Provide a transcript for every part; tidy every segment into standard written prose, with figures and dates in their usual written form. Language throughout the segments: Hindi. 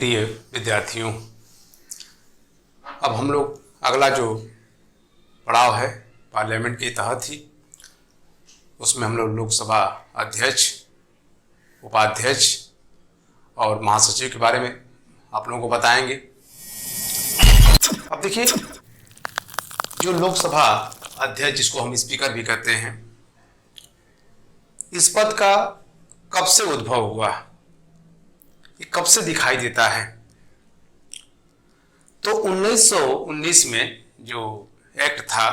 प्रिय विद्यार्थियों, अब हम लोग अगला जो पड़ाव है पार्लियामेंट के तहत ही, उसमें हम लोग लोकसभा अध्यक्ष, उपाध्यक्ष और महासचिव के बारे में आप लोगों को बताएंगे। अब देखिए, जो लोकसभा अध्यक्ष, जिसको हम स्पीकर भी कहते हैं, इस पद का कब से उद्भव हुआ, ये कब से दिखाई देता है? तो 1919 में जो एक्ट था,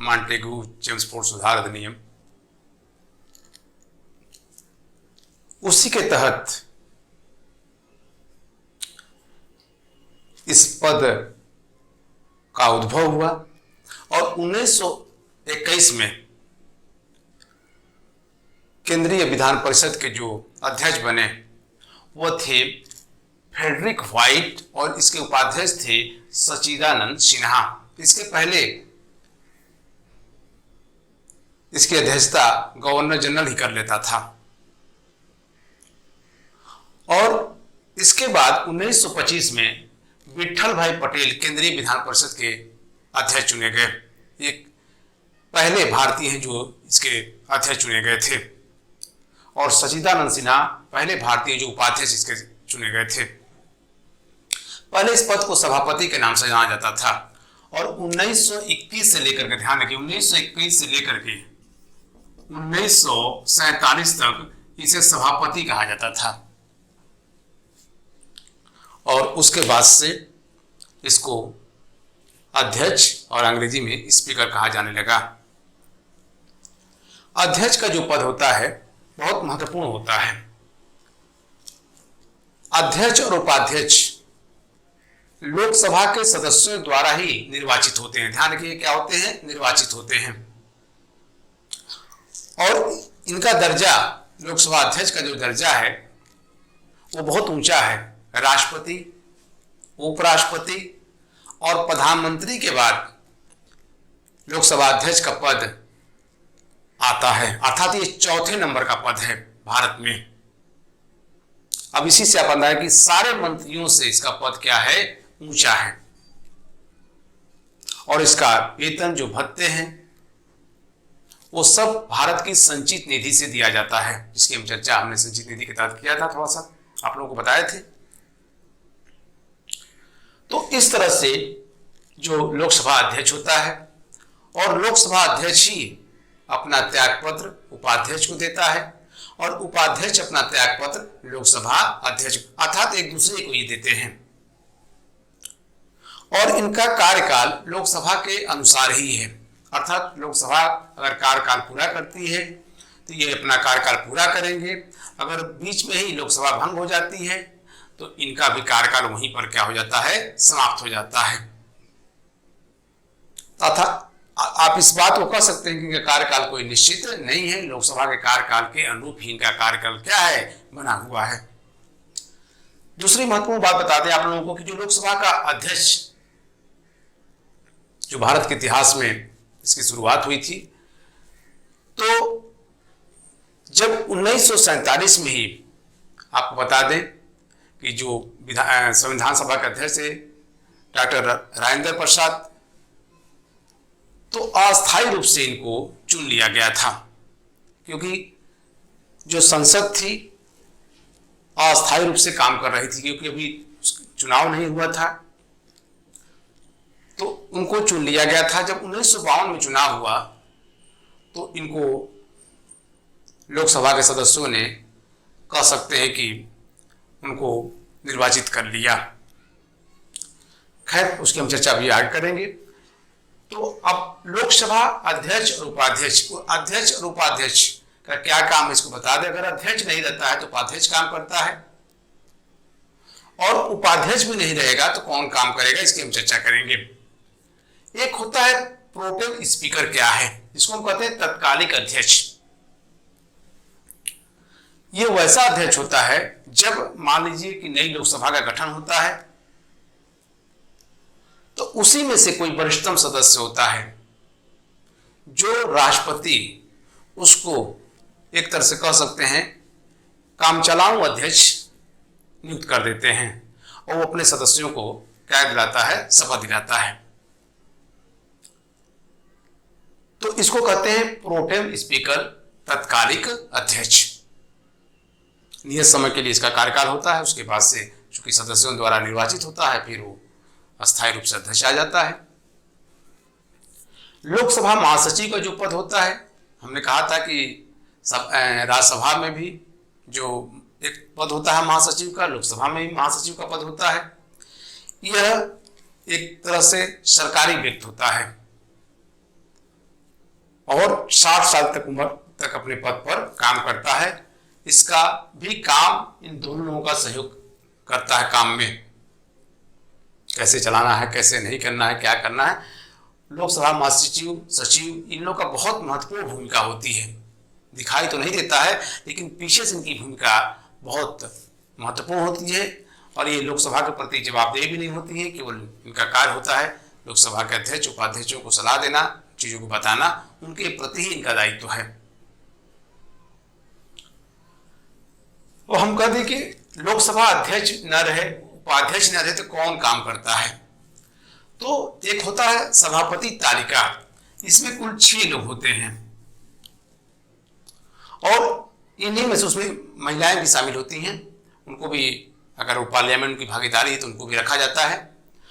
मॉन्टेग्यू चेम्सफोर्ड सुधार अधिनियम, उसी के तहत इस पद का उद्भव हुआ और 1921 में केंद्रीय विधान परिषद के जो अध्यक्ष बने वो थे फ्रेडरिक व्हाइट और इसके उपाध्यक्ष थे सच्चिदानंद सिन्हा। इसके पहले इसकी अध्यक्षता गवर्नर जनरल ही कर लेता था। और इसके बाद 1925 में विट्ठल भाई पटेल केंद्रीय विधान परिषद के अध्यक्ष चुने गए। ये पहले भारतीय हैं जो इसके अध्यक्ष चुने गए थे और सच्चिदानंद सिन्हा पहले भारतीय जो उपाध्यक्ष इसके चुने गए थे। पहले इस पद को सभापति के नाम से जाना जाता था और 1921 से लेकर के, ध्यान रखिए, 1921 से लेकर के 1947 तक इसे सभापति कहा जाता था और उसके बाद से इसको अध्यक्ष और अंग्रेजी में स्पीकर कहा जाने लगा। अध्यक्ष का जो पद होता है बहुत महत्वपूर्ण होता है। अध्यक्ष और उपाध्यक्ष लोकसभा के सदस्यों द्वारा ही निर्वाचित होते हैं। ध्यान रखिए, क्या होते हैं? निर्वाचित होते हैं। और इनका दर्जा, लोकसभा अध्यक्ष का जो दर्जा है वो बहुत ऊंचा है। राष्ट्रपति, उपराष्ट्रपति और प्रधानमंत्री के बाद लोकसभा अध्यक्ष का पद आता है, अर्थात ये चौथे नंबर का पद है भारत में। अब इसी से आप अंदाजा कि सारे मंत्रियों से इसका पद क्या है? ऊंचा है। और इसका वेतन, जो भत्ते हैं, वो सब भारत की संचित निधि से दिया जाता है, जिसकी हम चर्चा हमने संचित निधि के तहत किया था, थोड़ा सा आप लोगों को बताए थे। तो इस तरह से जो लोकसभा अध्यक्ष होता है, और लोकसभा अध्यक्ष ही अपना त्यागपत्र उपाध्यक्ष को देता है और उपाध्यक्ष अपना त्यागपत्र लोकसभा अध्यक्ष, अर्थात एक दूसरे को ये देते हैं। और इनका कार्यकाल लोकसभा के अनुसार ही है, अर्थात लोकसभा अगर कार्यकाल पूरा करती है तो ये अपना कार्यकाल पूरा करेंगे। अगर बीच में ही लोकसभा भंग हो जाती है तो इनका भी कार्यकाल वहीं पर क्या हो जाता है? समाप्त हो जाता है। तथा आप इस बात को कह सकते हैं कि कार्यकाल कोई निश्चित नहीं है, लोकसभा के कार्यकाल के अनुरूप ही इनका कार्यकाल क्या है? बना हुआ है। दूसरी महत्वपूर्ण बात बताते हैं आप लोगों को कि जो लोकसभा का अध्यक्ष, जो भारत के इतिहास में इसकी शुरुआत हुई थी, तो जब 1947 में ही आपको बता दें कि जो संविधान सभा के अध्यक्ष थे डॉक्टर राजेंद्र प्रसाद, तो अस्थायी रूप से इनको चुन लिया गया था, क्योंकि जो संसद थी अस्थायी रूप से काम कर रही थी, क्योंकि अभी चुनाव नहीं हुआ था, तो उनको चुन लिया गया था। जब 1952 में चुनाव हुआ तो इनको लोकसभा के सदस्यों ने, कह सकते हैं कि उनको निर्वाचित कर लिया। खैर, उसकी हम चर्चा भी आगे करेंगे। तो अब लोकसभा अध्यक्ष और उपाध्यक्ष, अध्यक्ष और उपाध्यक्ष का क्या काम है इसको बता दें। अगर अध्यक्ष नहीं रहता है तो उपाध्यक्ष काम करता है, और उपाध्यक्ष भी नहीं रहेगा तो कौन काम करेगा, इसकी हम चर्चा करेंगे। एक होता है प्रोटेम स्पीकर, क्या है, जिसको हम कहते हैं तत्कालिक अध्यक्ष। ये वैसा अध्यक्ष होता है जब मान लीजिए कि नई लोकसभा का गठन होता है तो उसी में से कोई वरिष्ठतम सदस्य होता है जो राष्ट्रपति उसको एक तरह से कह सकते हैं काम चलाऊ अध्यक्ष नियुक्त कर देते हैं। और वो अपने सदस्यों को क्या दिलाता है, शपथ दिलाता है। तो इसको कहते हैं प्रोटेम स्पीकर, तत्कालिक अध्यक्ष। नियत समय के लिए इसका कार्यकाल होता है, उसके बाद से चूंकि सदस्यों द्वारा निर्वाचित होता है, फिर वो अस्थायी रूप से अध्यक्ष आ जाता है। लोकसभा महासचिव का जो पद होता है, हमने कहा था कि राज्यसभा में भी जो एक पद होता है महासचिव का, लोकसभा में भी महासचिव का पद होता है। यह एक तरह से सरकारी व्यक्ति होता है और 60 साल तक उम्र तक अपने पद पर काम करता है। इसका भी काम इन दोनों लोगों का सहयोग करता है काम में, कैसे चलाना है, कैसे नहीं करना है, क्या करना है। लोकसभा महासचिव, सचिव, इन लोगों का बहुत महत्वपूर्ण भूमिका होती है। दिखाई तो नहीं देता है, लेकिन पीछे से इनकी भूमिका बहुत महत्वपूर्ण होती है और ये लोकसभा के प्रति जवाबदेह भी नहीं होती है। केवल इनका कार्य होता है लोकसभा के अध्यक्ष, उपाध्यक्षों को सलाह देना, चीजों को बताना, उनके प्रति ही इनका दायित्व है। और हम कह दें कि लोकसभा अध्यक्ष न रहे, उपाध्यक्ष न रहे तो कौन काम करता है? तो एक होता है सभापति तालिका, इसमें कुल 6 लोग होते हैं और इन्हीं में से उसमें महिलाएं भी शामिल होती हैं। उनको भी अगर वो पार्लियामेंट की भागीदारी है तो उनको भी रखा जाता है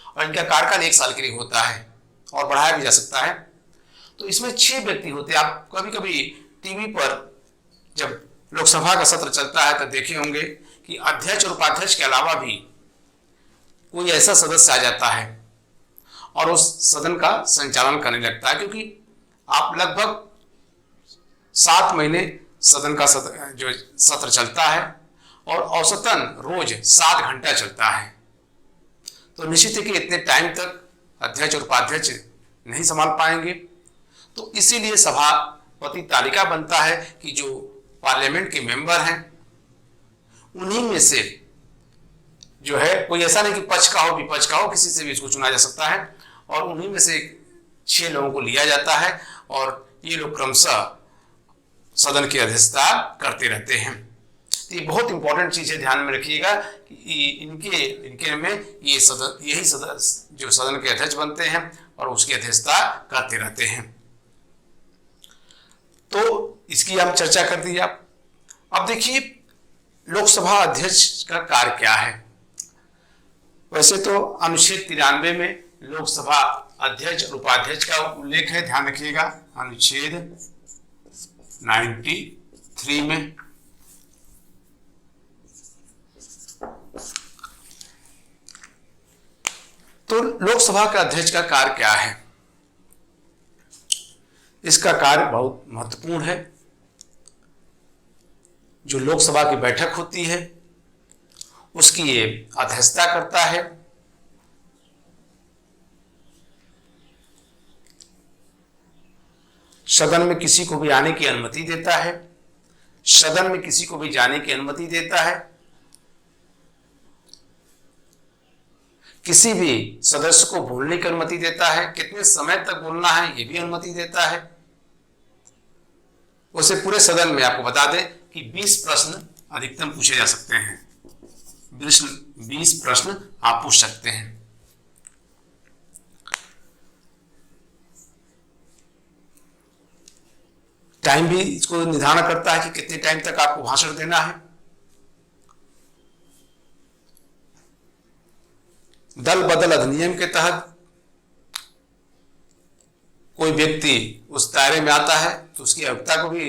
और इनका कार्यकाल 1 साल के लिए होता है और बढ़ाया भी जा सकता है। तो इसमें 6 व्यक्ति होते हैं। आप कभी कभी टीवी पर जब लोकसभा का सत्र चलता है तो देखे होंगे कि अध्यक्ष और उपाध्यक्ष के अलावा भी कोई ऐसा सदस्य आ जाता है और उस सदन का संचालन करने लगता है, क्योंकि आप लगभग 7 महीने सदन का जो सत्र चलता है और औसतन रोज 7 घंटा चलता है। तो निश्चित है कि इतने टाइम तक अध्यक्ष और उपाध्यक्ष नहीं संभाल पाएंगे। तो इसीलिए सभापति तालिका बनता है कि जो पार्लियामेंट के मेंबर हैं उन्हीं में से जो है, कोई ऐसा नहीं कि पक्ष का हो विपक्ष का हो, किसी से भी इसको चुना जा सकता है और उन्हीं में से 6 लोगों को लिया जाता है और ये लोग क्रमशः सदन की अध्यक्षता करते रहते हैं। तो ये बहुत इंपॉर्टेंट चीज है, ध्यान में रखिएगा कि इनके में यही सदस्य जो सदन के अध्यक्ष बनते हैं और उसकी अध्यक्षता करते रहते हैं। तो इसकी हम चर्चा कर दी। अब देखिए लोकसभा अध्यक्ष का कार्य क्या है। वैसे तो अनुच्छेद 93 में लोकसभा अध्यक्ष और उपाध्यक्ष का उल्लेख है, ध्यान रखिएगा। अनुच्छेद 93 में तो लोकसभा का अध्यक्ष का कार्य क्या है? इसका कार्य बहुत महत्वपूर्ण है। जो लोकसभा की बैठक होती है उसकी ये अध्यक्षता करता है। सदन में किसी को भी आने की अनुमति देता है, सदन में किसी को भी जाने की अनुमति देता है, किसी भी सदस्य को बोलने की अनुमति देता है, कितने समय तक बोलना है ये भी अनुमति देता है। उसे पूरे सदन में आपको बता दें कि 20 प्रश्न अधिकतम पूछे जा सकते हैं। 20 प्रश्न आप पूछ सकते हैं। टाइम भी इसको निर्धारण करता है कि कितने टाइम तक आपको भाषण देना है। दल बदल अधिनियम के तहत कोई व्यक्ति उस दायरे में आता है तो उसकी अयोग्यता को भी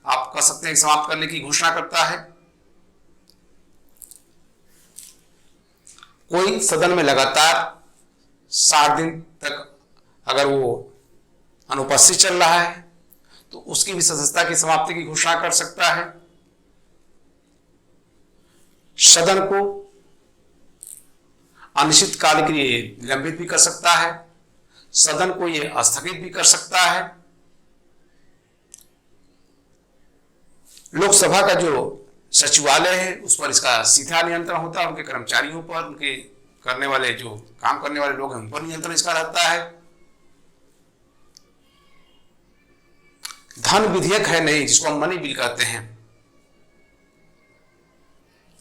आप कह सकते हैं समाप्त करने की घोषणा करता है। कोई सदन में लगातार 60 दिन तक अगर वो अनुपस्थित चल रहा है तो उसकी भी सदस्यता की समाप्ति की घोषणा कर सकता है। सदन को अनिश्चित काल के लिए निलंबित भी कर सकता है, सदन को यह स्थगित भी कर सकता है। लोकसभा का जो सचिवालय है उस पर इसका सीधा नियंत्रण होता है, उनके कर्मचारियों पर, उनके करने वाले जो काम करने वाले लोग हैं उन पर नियंत्रण इसका रहता है। धन विधेयक है नहीं, जिसको हम मनी बिल कहते हैं,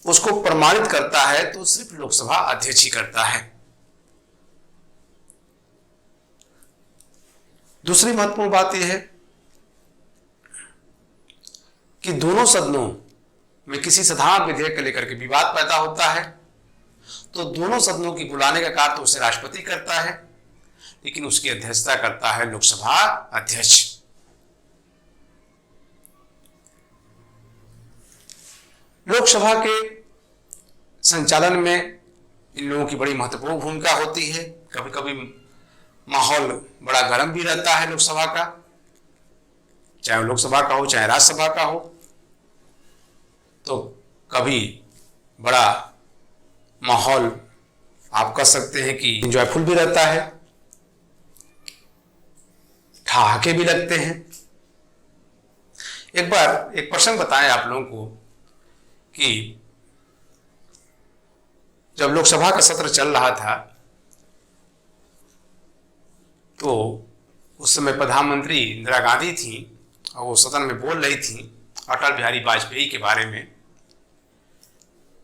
उसको प्रमाणित करता है तो सिर्फ लोकसभा अध्यक्ष ही करता है। दूसरी महत्वपूर्ण बात यह है कि दोनों सदनों में किसी साधारण विधेयक को लेकर के विवाद पैदा होता है तो दोनों सदनों की बुलाने का कार्य तो उसे राष्ट्रपति करता है, लेकिन उसकी अध्यक्षता करता है लोकसभा अध्यक्ष। लोकसभा के संचालन में इन लोगों की बड़ी महत्वपूर्ण भूमिका होती है। कभी कभी माहौल बड़ा गर्म भी रहता है लोकसभा का, चाहे लोकसभा का हो चाहे राज्यसभा का हो, तो कभी बड़ा माहौल आप कह सकते हैं कि इंजॉयफुल भी रहता है, ठहाके भी लगते हैं। एक बार एक प्रसंग बताएं आप लोगों को कि जब लोकसभा का सत्र चल रहा था तो उस समय प्रधानमंत्री इंदिरा गांधी थी और वो सदन में बोल रही थी अटल बिहारी वाजपेयी के बारे में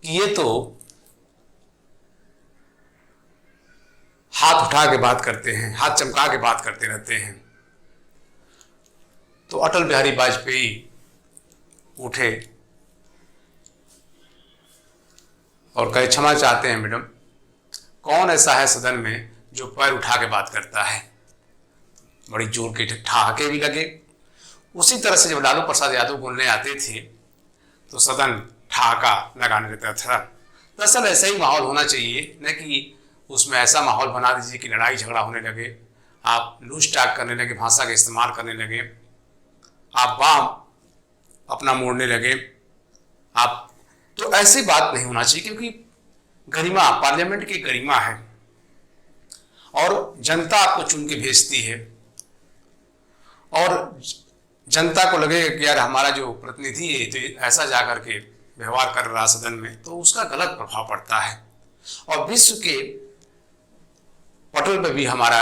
कि ये तो हाथ उठा के बात करते हैं, हाथ चमका के बात करते रहते हैं। तो अटल बिहारी वाजपेयी उठे और कहे, क्षमा चाहते हैं मैडम, कौन ऐसा है सदन में जो पैर उठा के बात करता है। बड़ी जोर के ठहाके भी लगे। उसी तरह से जब लालू प्रसाद यादव बोलने आते थे तो सदन ठहाका लगाने लगता था। दरअसल ऐसा ही माहौल होना चाहिए, न कि उसमें ऐसा माहौल बना दीजिए कि लड़ाई झगड़ा होने लगे, आप लूज टाक करने लगे, भाषा का इस्तेमाल करने लगे, आप बाम अपना मोड़ने लगे, आप तो ऐसी बात नहीं होना चाहिए। क्योंकि गरिमा, पार्लियामेंट की गरिमा है और जनता आपको चुन के भेजती है और जनता को लगेगा कि यार हमारा जो प्रतिनिधि है तो ऐसा जा करके व्यवहार कर रहा सदन में, तो उसका गलत प्रभाव पड़ता है और विश्व के पटल पे भी हमारा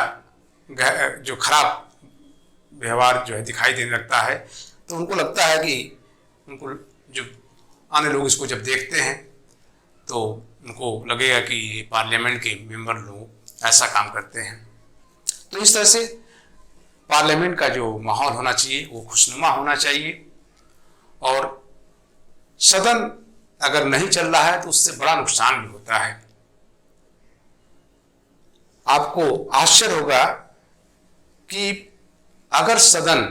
जो खराब व्यवहार जो है दिखाई देने लगता है। तो उनको लगता है कि उनको जो अन्य लोग इसको जब देखते हैं तो उनको लगेगा कि पार्लियामेंट के मेंबर लोग ऐसा काम करते हैं। तो इस तरह से पार्लियामेंट का जो माहौल होना चाहिए वो खुशनुमा होना चाहिए और सदन अगर नहीं चल रहा है तो उससे बड़ा नुकसान भी होता है। आपको आश्चर्य होगा कि अगर सदन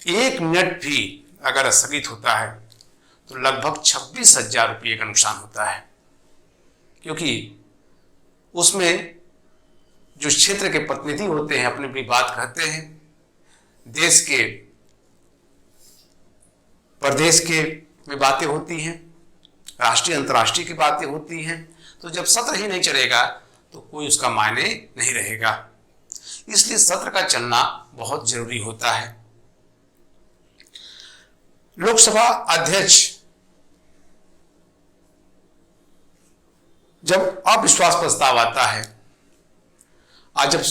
1 मिनट भी अगर स्थगित होता है तो लगभग 26,000 रुपये का नुकसान होता है। क्योंकि उसमें जो क्षेत्र के प्रतिनिधि होते हैं अपनी अपनी बात कहते हैं, देश के प्रदेश के में बातें होती हैं, राष्ट्रीय अंतर्राष्ट्रीय की बातें होती हैं। तो जब सत्र ही नहीं चलेगा तो कोई उसका मायने नहीं रहेगा। इसलिए सत्र का चलना बहुत जरूरी होता है। लोकसभा अध्यक्ष जब अविश्वास प्रस्ताव आता है और जब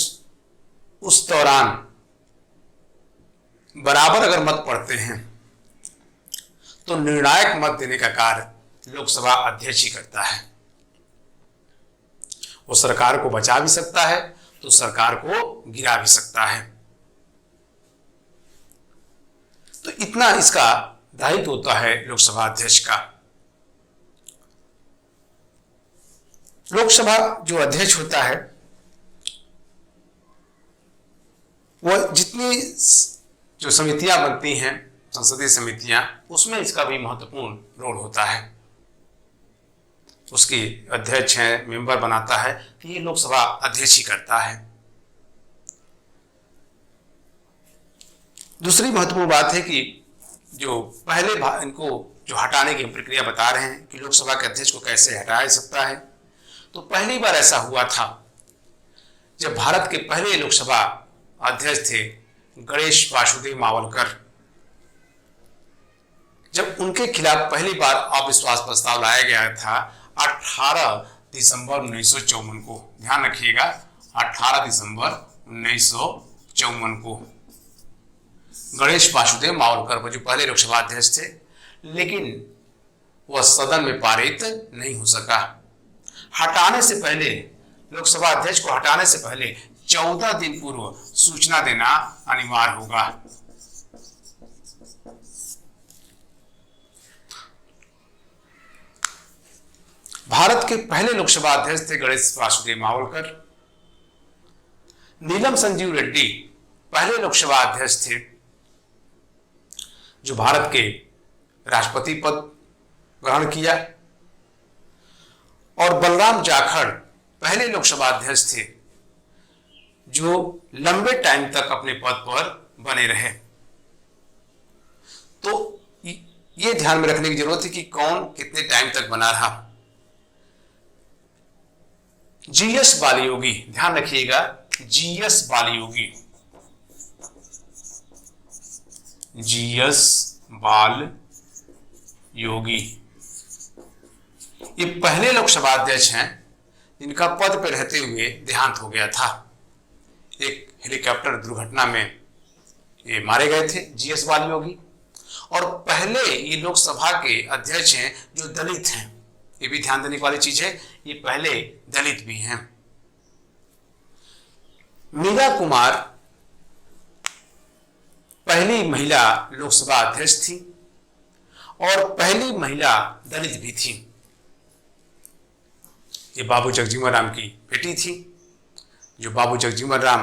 उस दौरान बराबर अगर मत पड़ते हैं तो निर्णायक मत देने का कार्य लोकसभा अध्यक्ष ही करता है। वो सरकार को बचा भी सकता है तो सरकार को गिरा भी सकता है। तो इतना इसका दायित्व होता है लोकसभा अध्यक्ष का। लोकसभा जो अध्यक्ष होता है वह जितनी जो समितियां बनती हैं, संसदीय समितियां, उसमें इसका भी महत्वपूर्ण रोल होता है। उसकी अध्यक्ष है, मेंबर बनाता है, तो ये लोकसभा अध्यक्ष ही करता है। दूसरी महत्वपूर्ण बात है कि जो पहले इनको जो हटाने की प्रक्रिया बता रहे हैं कि लोकसभा के अध्यक्ष को कैसे हटाया जा सकता है। तो पहली बार ऐसा हुआ था जब भारत के पहले लोकसभा अध्यक्ष थे गणेश वासुदेव मावलकर। जब उनके खिलाफ पहली बार अविश्वास प्रस्ताव लाया गया था 18 दिसंबर 1954 को, ध्यान रखिएगा 18 दिसंबर 1954 को गणेश वासुदेव मावलकर जो पहले लोकसभा अध्यक्ष थे। लेकिन वह सदन में पारित नहीं हो सका। हटाने से पहले, लोकसभा अध्यक्ष को हटाने से पहले 14 दिन पूर्व सूचना देना अनिवार्य होगा। भारत के पहले लोकसभा अध्यक्ष थे गणेश वासुदेव मावलकर। नीलम संजीव रेड्डी पहले लोकसभा अध्यक्ष थे जो भारत के राष्ट्रपति पद ग्रहण किया, और बलराम जाखड़ पहले लोकसभा अध्यक्ष थे जो लंबे टाइम तक अपने पद पर बने रहे। तो ये ध्यान में रखने की जरूरत है कि कौन कितने टाइम तक बना रहा। जीएस बालयोगी, ध्यान रखिएगा, जीएस बालयोगी, जीएस बाल योगी, ये पहले लोकसभा अध्यक्ष हैं जिनका पद पर रहते हुए देहांत हो गया था। एक हेलीकॉप्टर दुर्घटना में ये मारे गए थे जीएस बालयोगी। और पहले ये लोकसभा के अध्यक्ष हैं जो दलित हैं, ये भी ध्यान देने वाली चीज है, ये पहले दलित भी हैं। मीरा कुमार पहली महिला लोकसभा अध्यक्ष थी और पहली महिला दलित भी थी। ये बाबू जगजीवन राम की बेटी थी, जो बाबू जगजीवन राम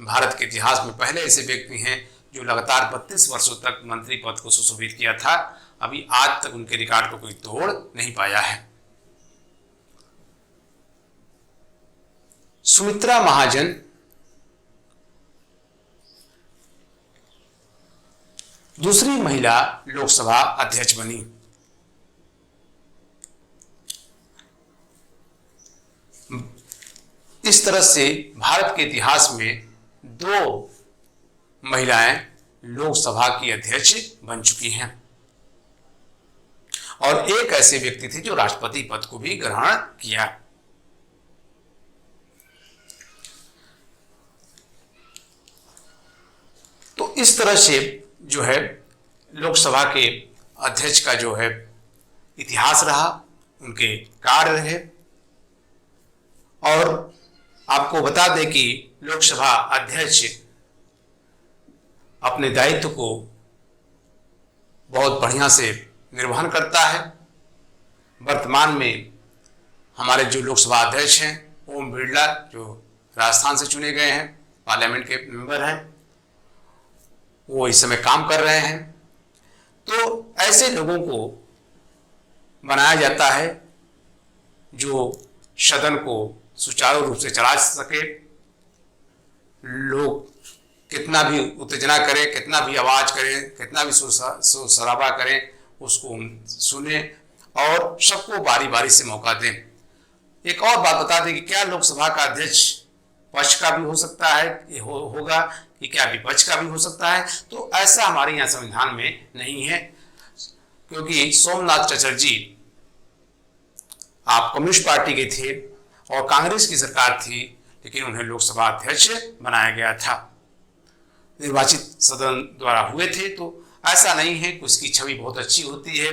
भारत के इतिहास में पहले ऐसे व्यक्ति हैं जो लगातार 32 वर्षों तक मंत्री पद को सुशोभित किया था। अभी आज तक उनके रिकॉर्ड को कोई तोड़ नहीं पाया है। सुमित्रा महाजन दूसरी महिला लोकसभा अध्यक्ष बनी। इस तरह से भारत के इतिहास में 2 महिलाएं लोकसभा की अध्यक्ष बन चुकी हैं और एक ऐसे व्यक्ति थे जो राष्ट्रपति पद को भी ग्रहण किया। तो इस तरह से जो है लोकसभा के अध्यक्ष का जो है इतिहास रहा, उनके कार्य रहे। और आपको बता दें कि लोकसभा अध्यक्ष अपने दायित्व को बहुत बढ़िया से निर्वहन करता है। वर्तमान में हमारे जो लोकसभा अध्यक्ष हैं ओम बिरला, जो राजस्थान से चुने गए हैं, पार्लियामेंट के मेंबर हैं, वो इस समय काम कर रहे हैं। तो ऐसे लोगों को बनाया जाता है जो सदन को सुचारू रूप से चला सके। लोग कितना भी उत्तेजना करें, कितना भी आवाज करें, कितना भी शोर-शराबा करें, उसको सुने और सबको बारी बारी से मौका दें। एक और बात बता दें कि क्या लोकसभा का अध्यक्ष पक्ष का भी हो सकता है, होगा कि क्या विपक्ष का भी हो सकता है? तो ऐसा हमारे यहाँ संविधान में नहीं है, क्योंकि सोमनाथ चटर्जी आप कम्युनिस्ट पार्टी के थे और कांग्रेस की सरकार थी, लेकिन उन्हें लोकसभा अध्यक्ष बनाया गया था, निर्वाचित सदन द्वारा हुए थे। तो ऐसा नहीं है कि उसकी छवि बहुत अच्छी होती है,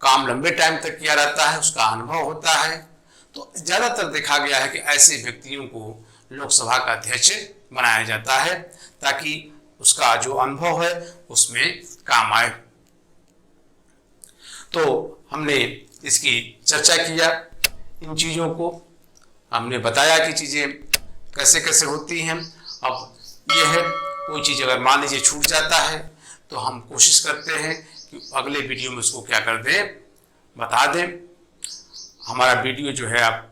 काम लंबे टाइम तक किया रहता है, उसका अनुभव होता है। तो ज्यादातर देखा गया है कि ऐसे व्यक्तियों को लोकसभा का अध्यक्ष बनाया जाता है ताकि उसका जो अनुभव है उसमें काम आए। तो हमने इसकी चर्चा किया, इन चीज़ों को हमने बताया कि चीज़ें कैसे कैसे होती हैं। अब यह है, कोई चीज़ अगर मान लीजिए छूट जाता है तो हम कोशिश करते हैं कि अगले वीडियो में उसको क्या कर दें, बता दें। हमारा वीडियो जो है आप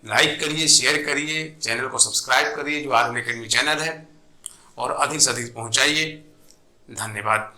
लाइक करिए, शेयर करिए, चैनल को सब्सक्राइब करिए जो आर्यन अकेडमी चैनल है, और अधिक से अधिक पहुंचाइए। धन्यवाद।